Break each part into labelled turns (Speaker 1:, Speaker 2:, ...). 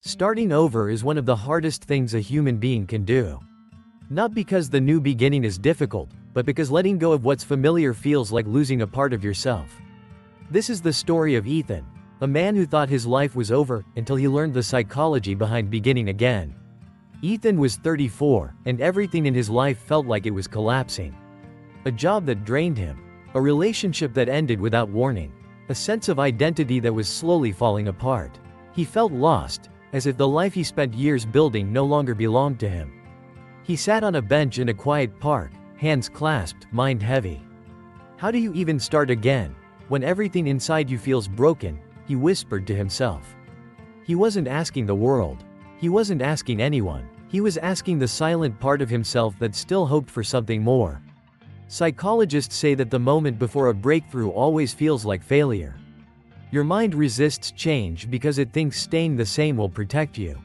Speaker 1: Starting over is one of the hardest things a human being can do. Not because the new beginning is difficult, but because letting go of what's familiar feels like losing a part of yourself. This is the story of Ethan, a man who thought his life was over until he learned the psychology behind beginning again. Ethan was 34, and everything in his life felt like it was collapsing. A job that drained him, a relationship that ended without warning, a sense of identity that was slowly falling apart. He felt lost, as if the life he spent years building no longer belonged to him. He sat on a bench in a quiet park, hands clasped, mind heavy. How do you even start again, when everything inside you feels broken? He whispered to himself. He wasn't asking the world. He wasn't asking anyone. He was asking the silent part of himself that still hoped for something more. Psychologists say that the moment before a breakthrough always feels like failure. Your mind resists change because it thinks staying the same will protect you.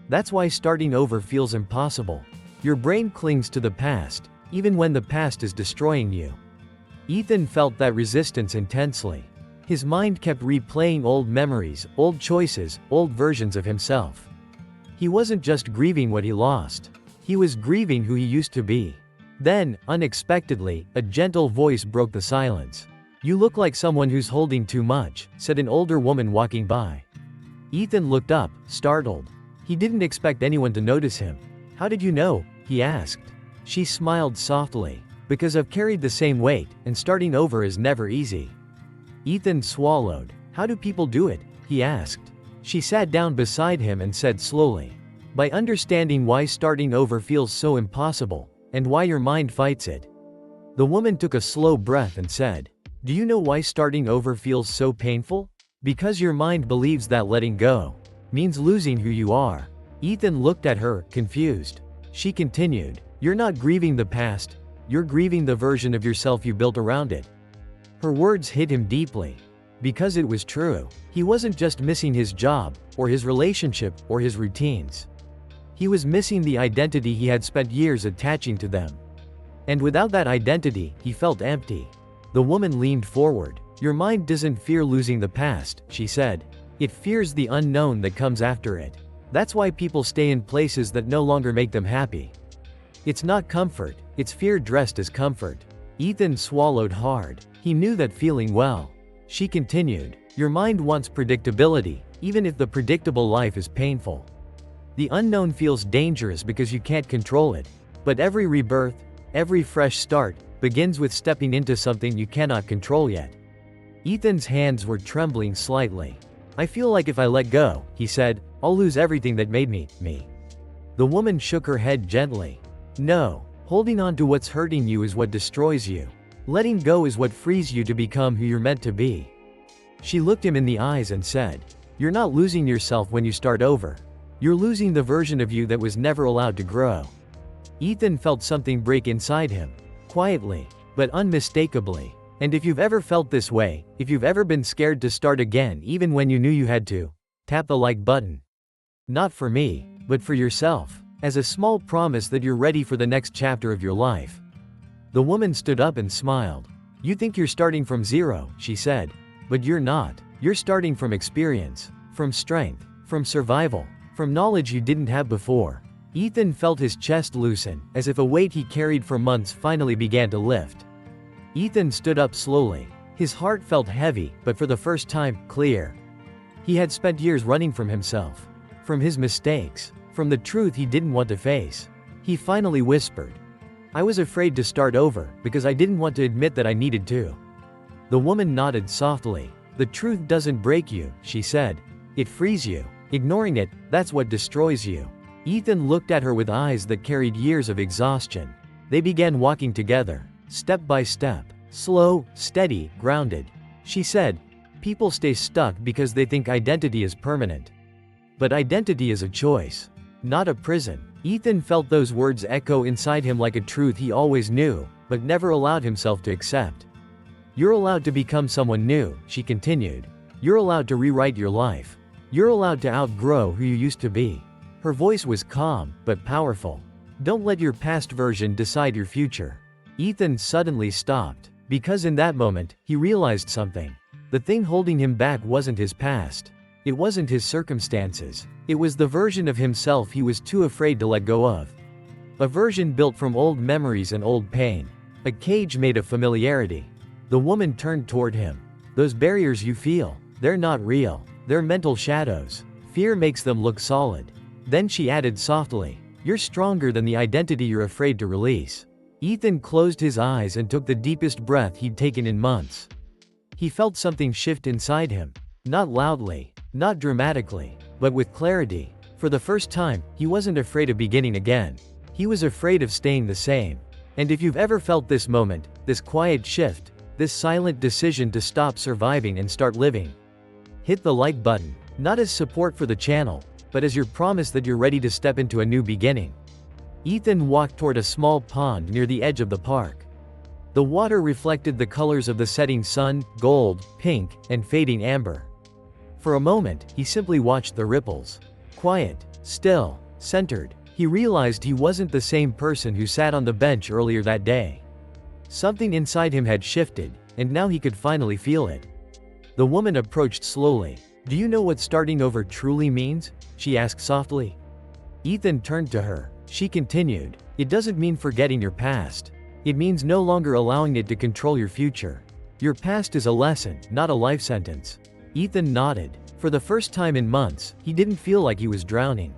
Speaker 1: That's why starting over feels impossible. Your brain clings to the past, even when the past is destroying you. Ethan felt that resistance intensely. His mind kept replaying old memories, old choices, old versions of himself. He wasn't just grieving what he lost. He was grieving who he used to be. Then, unexpectedly, a gentle voice broke the silence. "You look like someone who's holding too much," said an older woman walking by. Ethan looked up, startled. He didn't expect anyone to notice him. "How did you know?" he asked. She smiled softly. "Because I've carried the same weight, and starting over is never easy." Ethan swallowed. "How do people do it?" he asked. She sat down beside him and said slowly, "By understanding why starting over feels so impossible, and why your mind fights it." The woman took a slow breath and said, "Do you know why starting over feels so painful? Because your mind believes that letting go means losing who you are." Ethan looked at her, confused. She continued, "You're not grieving the past, you're grieving the version of yourself you built around it." Her words hit him deeply. Because it was true. He wasn't just missing his job, or his relationship, or his routines. He was missing the identity he had spent years attaching to them. And without that identity, he felt empty. The woman leaned forward. "Your mind doesn't fear losing the past," she said. "It fears the unknown that comes after it. That's why people stay in places that no longer make them happy. It's not comfort, it's fear dressed as comfort." Ethan swallowed hard. He knew that feeling well. She continued, "Your mind wants predictability, even if the predictable life is painful. The unknown feels dangerous because you can't control it. But every rebirth, every fresh start, begins with stepping into something you cannot control yet." Ethan's hands were trembling slightly. "I feel like if I let go," he said, "I'll lose everything that made me. The woman shook her head gently. "No, holding on to what's hurting you is what destroys you. Letting go is what frees you to become who you're meant to be." She looked him in the eyes and said, "You're not losing yourself when you start over. You're losing the version of you that was never allowed to grow." Ethan felt something break inside him. Quietly, but unmistakably. And if you've ever felt this way, if you've ever been scared to start again even when you knew you had to, tap the like button. Not for me, but for yourself, as a small promise that you're ready for the next chapter of your life. The woman stood up and smiled. "You think you're starting from zero," she said. "But you're not. You're starting from experience, from strength, from survival, from knowledge you didn't have before." Ethan felt his chest loosen, as if a weight he carried for months finally began to lift. Ethan stood up slowly. His heart felt heavy, but for the first time, clear. He had spent years running from himself, from his mistakes, from the truth he didn't want to face. He finally whispered, "I was afraid to start over, because I didn't want to admit that I needed to." The woman nodded softly. "The truth doesn't break you," she said. "It frees you. Ignoring it, that's what destroys you." Ethan looked at her with eyes that carried years of exhaustion. They began walking together, step by step, slow, steady, grounded. She said, "People stay stuck because they think identity is permanent. But identity is a choice, not a prison." Ethan felt those words echo inside him like a truth he always knew, but never allowed himself to accept. "You're allowed to become someone new," she continued. "You're allowed to rewrite your life. You're allowed to outgrow who you used to be." Her voice was calm, but powerful. "Don't let your past version decide your future." Ethan suddenly stopped, because in that moment, he realized something. The thing holding him back wasn't his past. It wasn't his circumstances. It was the version of himself he was too afraid to let go of. A version built from old memories and old pain. A cage made of familiarity. The woman turned toward him. Those barriers you feel, they're not real. They're mental shadows. Fear makes them look solid. Then she added softly, "You're stronger than the identity you're afraid to release." Ethan closed his eyes and took the deepest breath he'd taken in months. He felt something shift inside him. Not loudly, not dramatically, but with clarity. For the first time, he wasn't afraid of beginning again. He was afraid of staying the same. And if you've ever felt this moment, this quiet shift, this silent decision to stop surviving and start living, hit the like button, not as support for the channel, but as your promise that you're ready to step into a new beginning. Ethan walked toward a small pond near the edge of the park. The water reflected the colors of the setting sun, gold, pink, and fading amber. For a moment, he simply watched the ripples. Quiet, still, centered. He realized he wasn't the same person who sat on the bench earlier that day. Something inside him had shifted, and now he could finally feel it. The woman approached slowly. "Do you know what starting over truly means?" she asked softly. Ethan turned to her. She continued, "It doesn't mean forgetting your past. It means no longer allowing it to control your future. Your past is a lesson, not a life sentence." Ethan nodded. For the first time in months, he didn't feel like he was drowning.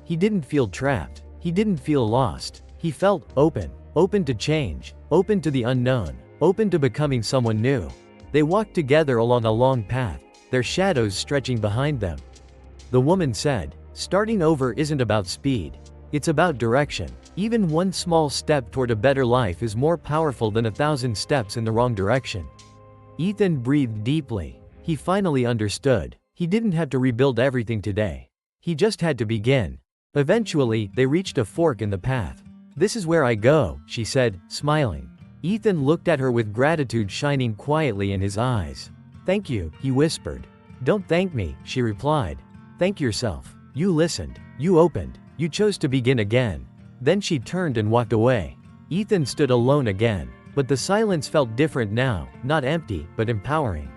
Speaker 1: He didn't feel trapped. He didn't feel lost. He felt open. Open to change. Open to the unknown. Open to becoming someone new. They walked together along a long path, their shadows stretching behind them. The woman said, "Starting over isn't about speed. It's about direction. Even one small step toward a better life is more powerful than 1,000 steps in the wrong direction." Ethan breathed deeply. He finally understood. He didn't have to rebuild everything today. He just had to begin. Eventually, they reached a fork in the path. "This is where I go," she said, smiling. Ethan looked at her with gratitude shining quietly in his eyes. "Thank you," he whispered. "Don't thank me," she replied. "Thank yourself. You listened. You opened. You chose to begin again." Then she turned and walked away. Ethan stood alone again. But the silence felt different now, not empty, but empowering.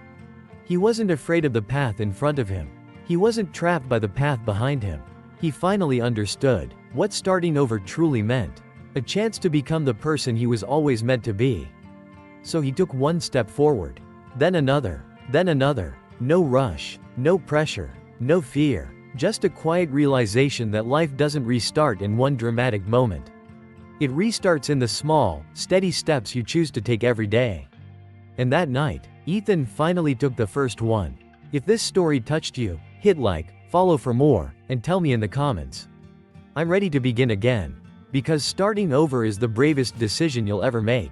Speaker 1: He wasn't afraid of the path in front of him. He wasn't trapped by the path behind him. He finally understood what starting over truly meant. A chance to become the person he was always meant to be. So he took one step forward. Then another. Then another. No rush. No pressure. No fear. Just a quiet realization that life doesn't restart in one dramatic moment. It restarts in the small, steady steps you choose to take every day. And that night, Ethan finally took the first one. If this story touched you, hit like, follow for more, and tell me in the comments. I'm ready to begin again. Because starting over is the bravest decision you'll ever make.